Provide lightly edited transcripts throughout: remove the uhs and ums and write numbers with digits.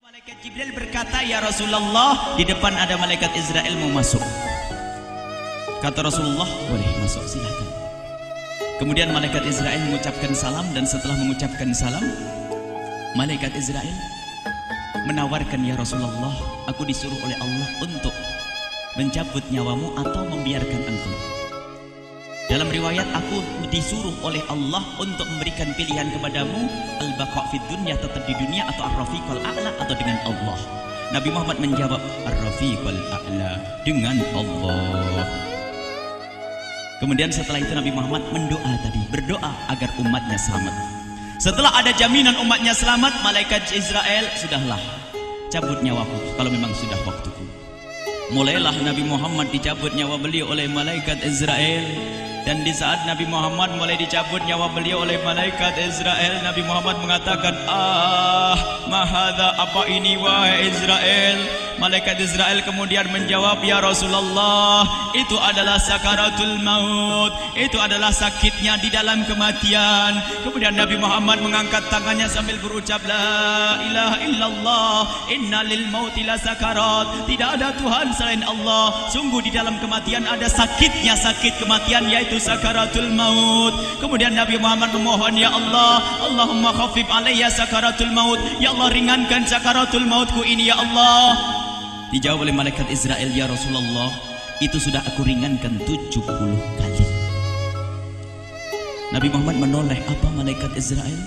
Malaikat Jibril berkata, "Ya Rasulullah, di depan ada malaikat Israel mau masuk." Kata Rasulullah, "Boleh masuk, silahkan." Kemudian malaikat Israel mengucapkan salam, dan setelah mengucapkan salam, malaikat Israel menawarkan, "Ya Rasulullah, aku disuruh oleh Allah untuk mencabut nyawamu atau membiarkan engkau." Dalam riwayat, aku disuruh oleh Allah untuk memberikan pilihan kepadamu, al-baqa' fid dunya, tetap di dunia, atau ar-rafiqal a'la, atau dengan Allah. Nabi Muhammad menjawab, ar-rafiqal a'la, dengan Allah. Kemudian setelah itu Nabi Muhammad berdoa agar umatnya selamat. Setelah ada jaminan umatnya selamat, malaikat Israel, "Sudahlah, cabut nyawaku kalau memang sudah waktuku." Mulailah Nabi Muhammad dicabut nyawa beliau oleh malaikat Israel. Dan di saat Nabi Muhammad mulai dicabut nyawa beliau oleh malaikat Israel, Nabi Muhammad mengatakan, mahadha, apa ini wahai Israel? Malaikat Israel kemudian menjawab, "Ya Rasulullah, itu adalah sakaratul maut, itu adalah sakitnya di dalam kematian." Kemudian Nabi Muhammad mengangkat tangannya sambil berucap, "La ilaha illallah, inna lil mauti la sakarat." Tidak ada Tuhan selain Allah, sungguh di dalam kematian ada sakitnya, sakit kematian, yaitu sakaratul maut. Kemudian Nabi Muhammad memohon, "Ya Allah, Allahumma khafif alayya sakaratul maut." Ya Allah, ringankan sakaratul mautku ini, ya Allah. Dijawab oleh malaikat Israel, "Ya Rasulullah, itu sudah aku ringankan 70 kali." Nabi Muhammad menoleh, "Apa malaikat Israel?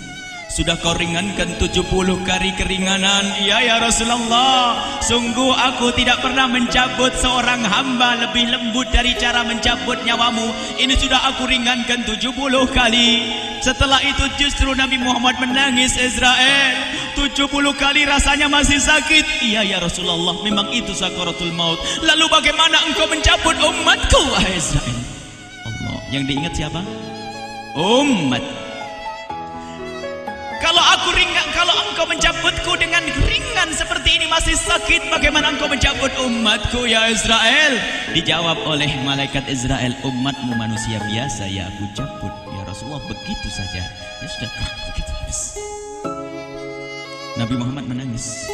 Sudah kau ringankan 70 kali keringanan?" "Iya ya Rasulullah, sungguh aku tidak pernah mencabut seorang hamba lebih lembut dari cara mencabut nyawamu. Ini sudah aku ringankan 70 kali. Setelah itu justru Nabi Muhammad menangis, "Israel, 70 kali rasanya masih sakit." "Iya ya Rasulullah, memang itu sakaratul maut." "Lalu bagaimana engkau mencabut umatku, wahai Israel?" Allah, yang diingat siapa? Umat. Kalau engkau mencabutku dengan ringan seperti ini masih sakit, bagaimana engkau mencabut umatku, ya Israel? Dijawab oleh malaikat Israel, "Umatmu manusia biasa, ya aku cabut." "Ya Rasulullah, begitu saja." "Ya sudah, begitu habis." Nabi Muhammad menangis.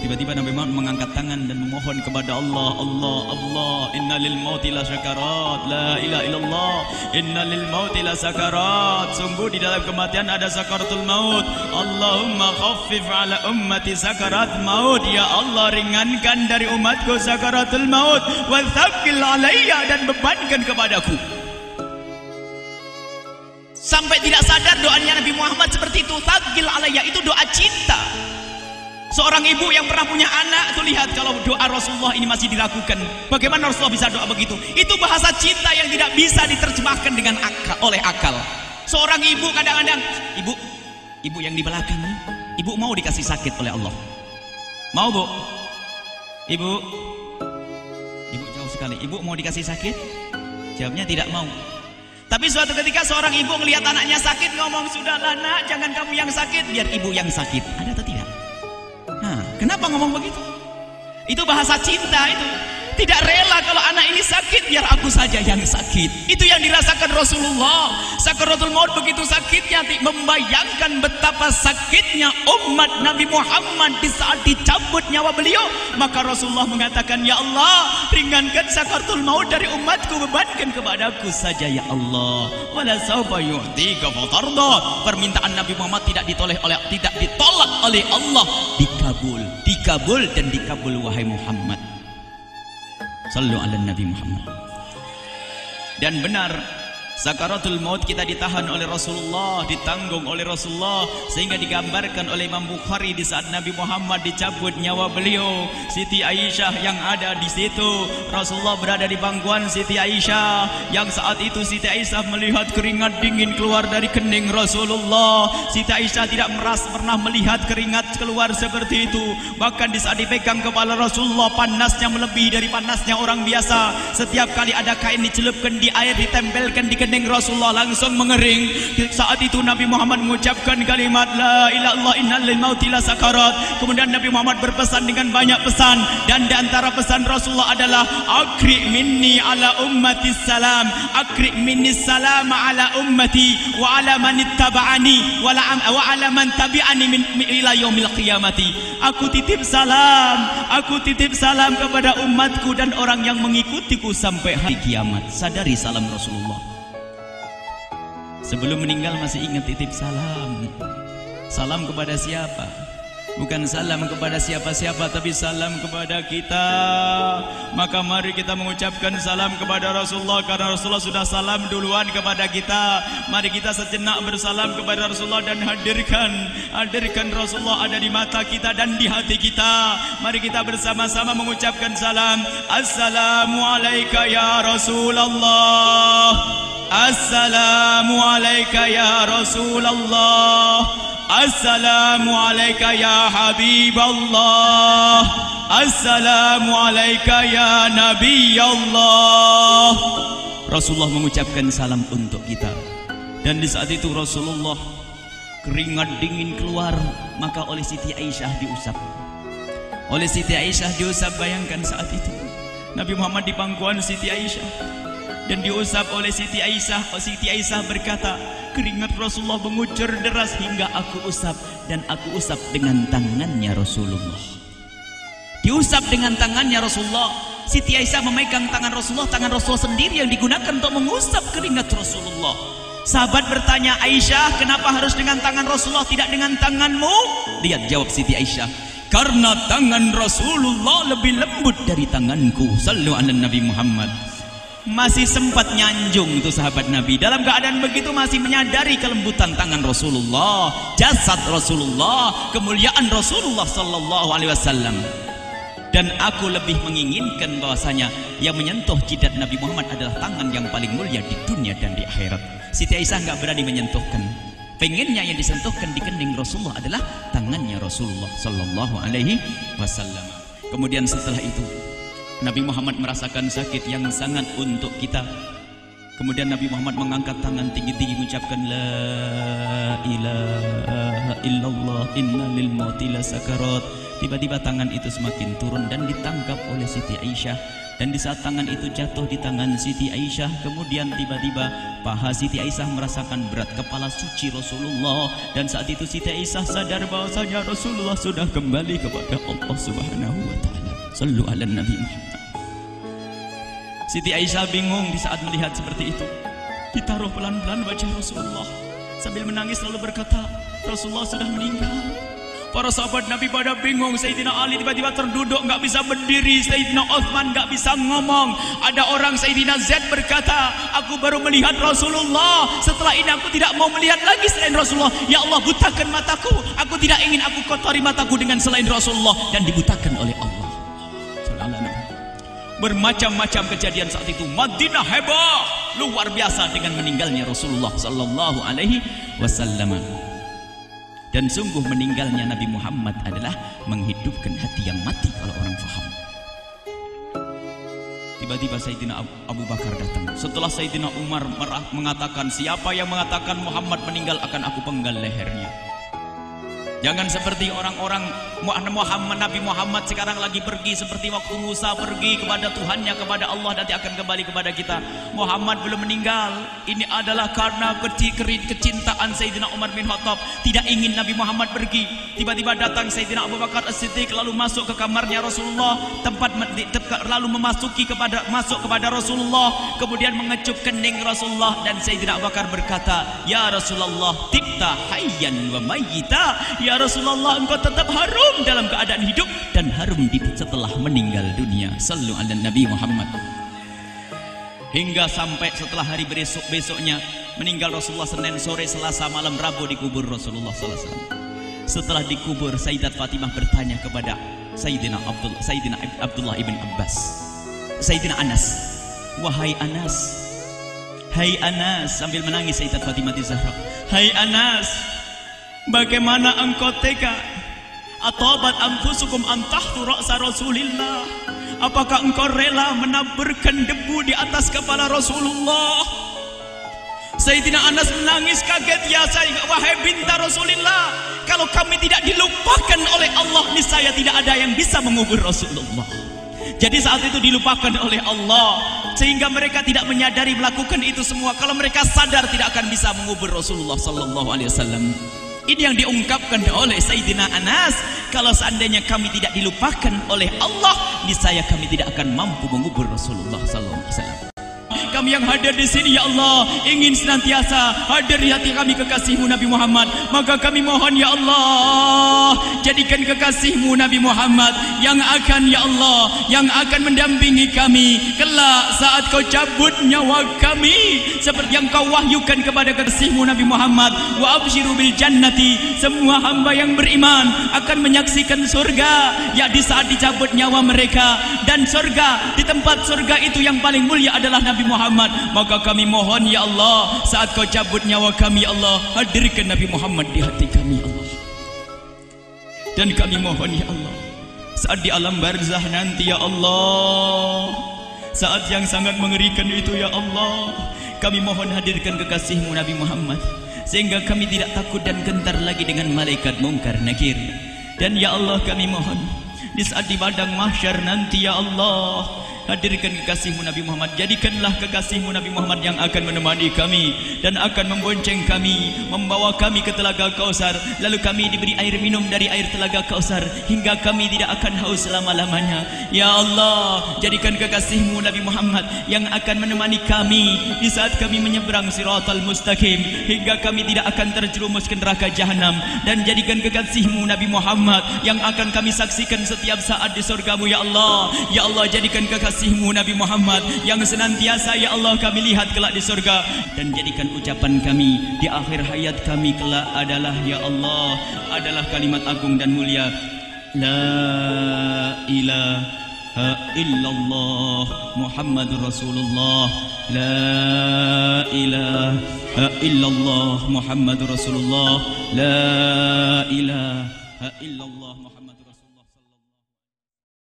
Tiba-tiba Nabi Muhammad mengangkat tangan dan memohon kepada Allah, "Allah, Allah, inna lil mauti la sakarat, la ilaha illallah, inna lil mauti la sakarat." Sungguh di dalam kematian ada sakaratul maut. Allahumma khaffif ala ummati sakarat maut. Ya Allah, ringankan dari umatku sakaratul maut. Wa thaqqil alayya, dan bebankan kepadaku. Sampai tidak sadar doanya Nabi Muhammad seperti itu. Thaqqil alayya itu doa cinta. Seorang ibu yang pernah punya anak, tuh lihat kalau doa Rasulullah ini masih dilakukan. Bagaimana Rasulullah bisa doa begitu? Itu bahasa cinta yang tidak bisa diterjemahkan dengan oleh akal. Seorang ibu kadang-kadang, ibu yang di belakang nih, ibu mau dikasih sakit oleh Allah? Mau, Bu? Ibu jauh sekali. Ibu mau dikasih sakit? Jawabnya tidak mau. Tapi suatu ketika seorang ibu melihat anaknya sakit, ngomong, "Sudahlah nak, jangan kamu yang sakit, biar ibu yang sakit." Ada atau tidak? Kenapa ngomong begitu? Itu bahasa cinta itu. Tidak rela kalau anak ini sakit, biar aku saja yang sakit. Itu yang dirasakan Rasulullah. Sakaratul maut begitu sakitnya, membayangkan betapa sakitnya umat Nabi Muhammad di saat dicabut nyawa beliau. Maka Rasulullah mengatakan, "Ya Allah, ringankan sakaratul maut dari umatku, bebankan kepadaku saja ya Allah. Wala sawfa yu'tika fatarda." Permintaan Nabi Muhammad tidak ditolak oleh Allah, dikabul dan dikabul, wahai Muhammad. Sallu ala Nabi Muhammad. Dan benar, sakaratul maut kita ditahan oleh Rasulullah, ditanggung oleh Rasulullah, sehingga digambarkan oleh Imam Bukhari di saat Nabi Muhammad dicabut nyawa beliau, Siti Aisyah yang ada di situ. Rasulullah berada di pangkuan Siti Aisyah, yang saat itu Siti Aisyah melihat keringat dingin keluar dari kening Rasulullah. Siti Aisyah tidak pernah melihat keringat keluar seperti itu. Bahkan di saat dipegang kepala Rasulullah, panasnya melebihi dari panasnya orang biasa. Setiap kali ada kain dicelupkan di air, ditempelkan di kening kening Rasulullah langsung mengering. Saat itu Nabi Muhammad mengucapkan kalimat la ilaha illallah innal lil mauti lasakarat. Kemudian Nabi Muhammad berpesan dengan banyak pesan, dan di antara pesan Rasulullah adalah akri minni ala ummati salam, akri minni salam ala ummati wa ala man ittaba'ani wa ala man tabi'ani min ila yaumil qiyamati. Aku titip salam kepada umatku dan orang yang mengikutiku sampai hari kiamat. Sadari salam Rasulullah. Sebelum meninggal masih ingat titip salam. Salam kepada siapa? Bukan salam kepada siapa-siapa, tapi salam kepada kita. Maka mari kita mengucapkan salam kepada Rasulullah, karena Rasulullah sudah salam duluan kepada kita. Mari kita sejenak bersalam kepada Rasulullah dan hadirkan Rasulullah ada di mata kita dan di hati kita. Mari kita bersama-sama mengucapkan salam. Assalamualaikum ya Rasulullah. Assalamualaikum ya Rasulullah. Assalamualaikum ya Habiballah. Assalamualaikum ya Nabi Allah. Rasulullah mengucapkan salam untuk kita. Dan di saat itu Rasulullah keringat dingin keluar, maka oleh Siti Aisyah diusap. Oleh Siti Aisyah diusap, bayangkan saat itu Nabi Muhammad di pangkuan Siti Aisyah dan diusap oleh Siti Aisyah. Siti Aisyah berkata, keringat Rasulullah mengucur deras hingga aku usap, dan aku usap dengan tangannya Rasulullah. Diusap dengan tangannya Rasulullah. Siti Aisyah memegang tangan Rasulullah sendiri yang digunakan untuk mengusap keringat Rasulullah. Sahabat bertanya, Aisyah, kenapa harus dengan tangan Rasulullah tidak dengan tanganmu? Lihat jawab Siti Aisyah, karena tangan Rasulullah lebih lembut dari tanganku. Sallu ala Nabi Muhammad. Masih sempat nyanjung itu sahabat Nabi. Dalam keadaan begitu masih menyadari kelembutan tangan Rasulullah, jasad Rasulullah, kemuliaan Rasulullah sallallahu alaihi wasallam. Dan aku lebih menginginkan bahwasanya yang menyentuh jidat Nabi Muhammad adalah tangan yang paling mulia di dunia dan di akhirat. Siti Aisyah enggak berani menyentuhkan. Pengennya yang disentuhkan di kening Rasulullah adalah tangannya Rasulullah sallallahu alaihi wasallam. Kemudian setelah itu Nabi Muhammad merasakan sakit yang sangat untuk kita. Kemudian Nabi Muhammad mengangkat tangan tinggi-tinggi mengucapkan la ilaha illallah inna lil mauti lasakarat. Tiba-tiba tangan itu semakin turun dan ditangkap oleh Siti Aisyah. Dan di saat tangan itu jatuh di tangan Siti Aisyah, kemudian tiba-tiba paha Siti Aisyah merasakan berat kepala suci Rasulullah. Dan saat itu Siti Aisyah sadar bahwasanya Rasulullah sudah kembali kepada Allah Subhanahu wa taala. Sallu ala Nabi Muhammad. Siti Aisyah bingung di saat melihat seperti itu. Ditaruh pelan-pelan wajah Rasulullah sambil menangis lalu berkata, Rasulullah sudah meninggal. Para sahabat Nabi pada bingung. Sayyidina Ali tiba-tiba terduduk, nggak bisa berdiri. Sayyidina Uthman nggak bisa ngomong. Ada orang Sayyidina Zaid berkata, aku baru melihat Rasulullah. Setelah ini aku tidak mau melihat lagi selain Rasulullah. Ya Allah, butakan mataku. Aku tidak ingin aku kotori mataku dengan selain Rasulullah. Dan dibutakan oleh Allah. Bermacam-macam kejadian saat itu. Madinah heboh, luar biasa dengan meninggalnya Rasulullah sallallahu alaihi wasallam. Dan sungguh meninggalnya Nabi Muhammad adalah menghidupkan hati yang mati kalau orang faham. Tiba-tiba Sayyidina Abu Bakar datang. Setelah Sayyidina Umar mengatakan, siapa yang mengatakan Muhammad meninggal akan aku penggal lehernya. Jangan seperti orang-orang Nabi Muhammad sekarang lagi pergi seperti waktu Musa pergi kepada Tuhannya, kepada Allah, nanti akan kembali kepada kita. Muhammad belum meninggal. Ini adalah karena kecintaan Sayyidina Umar bin Khattab, tidak ingin Nabi Muhammad pergi. Tiba-tiba datang Sayyidina Abu Bakar As-Siddiq lalu masuk ke kamarnya Rasulullah, lalu masuk kepada Rasulullah, kemudian mengecup kening Rasulullah. Dan Sayyidina Abu Bakar berkata, ya Rasulullah, tibta hayyan wa mayyita. Ya Rasulullah, engkau tetap harum dalam keadaan hidup dan harum setelah meninggal dunia. Sallu ala Nabi Muhammad. Hingga sampai setelah hari besoknya meninggal Rasulullah, Senin sore, Selasa malam, Rabu dikubur Rasulullah sallallahu alaihi wasallam. Setelah dikubur, Sayyidat Fatimah bertanya kepada Sayyidina Abdullah ibn Abbas, Sayyidina Anas, wahai Anas, hai Anas, sambil menangis Sayyidat Fatimah Zahra, hai Anas, bagaimana engkau tega? Atabat anfusukum antahtu ra'sa Rasulillah. Apakah engkau rela menaburkan debu di atas kepala Rasulullah? Sayyidina Anas menangis kaget, ya wahai binta Rasulullah, kalau kami tidak dilupakan oleh Allah, niscaya tidak ada yang bisa mengubur Rasulullah. Jadi saat itu dilupakan oleh Allah, sehingga mereka tidak menyadari melakukan itu semua. Kalau mereka sadar, tidak akan bisa mengubur Rasulullah sallallahu alaihi wasallam. Ini yang diungkapkan oleh Sayyidina Anas, kalau seandainya kami tidak dilupakan oleh Allah, niscaya kami tidak akan mampu mengubur Rasulullah sallallahu alaihi wasallam. Kami yang hadir di sini, ya Allah, ingin senantiasa hadir di hati kami kekasih-Mu Nabi Muhammad. Maka kami mohon, ya Allah, jadikan kekasih-Mu Nabi Muhammad yang akan, ya Allah, yang akan mendampingi kami kelak saat Kau cabut nyawa kami, seperti yang Kau wahyukan kepada kekasih-Mu Nabi Muhammad. Wa absyiru bil jannati, semua hamba yang beriman akan menyaksikan surga, ya di saat dicabut nyawa mereka. Dan surga, di tempat surga itu yang paling mulia adalah Nabi Muhammad. Maka kami mohon, ya Allah, saat Kau cabut nyawa kami, ya Allah, hadirkan Nabi Muhammad di hati kami, ya Allah. Dan kami mohon, ya Allah, saat di alam barzah nanti, ya Allah, saat yang sangat mengerikan itu, ya Allah, kami mohon hadirkan kekasih-Mu Nabi Muhammad, sehingga kami tidak takut dan gentar lagi dengan malaikat mungkar nakir. Dan ya Allah, kami mohon di saat di padang mahsyar nanti, ya Allah, hadirkan kekasih-Mu Nabi Muhammad. Jadikanlah kekasih-Mu Nabi Muhammad yang akan menemani kami dan akan membonceng kami, membawa kami ke telaga Kausar. Lalu kami diberi air minum dari air telaga Kausar hingga kami tidak akan haus selama-lamanya. Ya Allah, jadikan kekasih-Mu Nabi Muhammad yang akan menemani kami di saat kami menyeberang Siratal Mustaqim hingga kami tidak akan terjerumus ke neraka jahanam. Dan jadikan kekasih-Mu Nabi Muhammad yang akan kami saksikan setiap saat di surga-Mu, ya Allah. Ya Allah, jadikan kekasih-Mu Nabi Muhammad yang senantiasa, ya Allah, kami lihat kelak di surga. Dan jadikan ucapan kami di akhir hayat kami kelak adalah, ya Allah, adalah kalimat agung dan mulia, La ilaha illallah Muhammadur Rasulullah. La ilaha illallah Muhammadur Rasulullah. La ilaha illallah Muhammadur Rasulullah.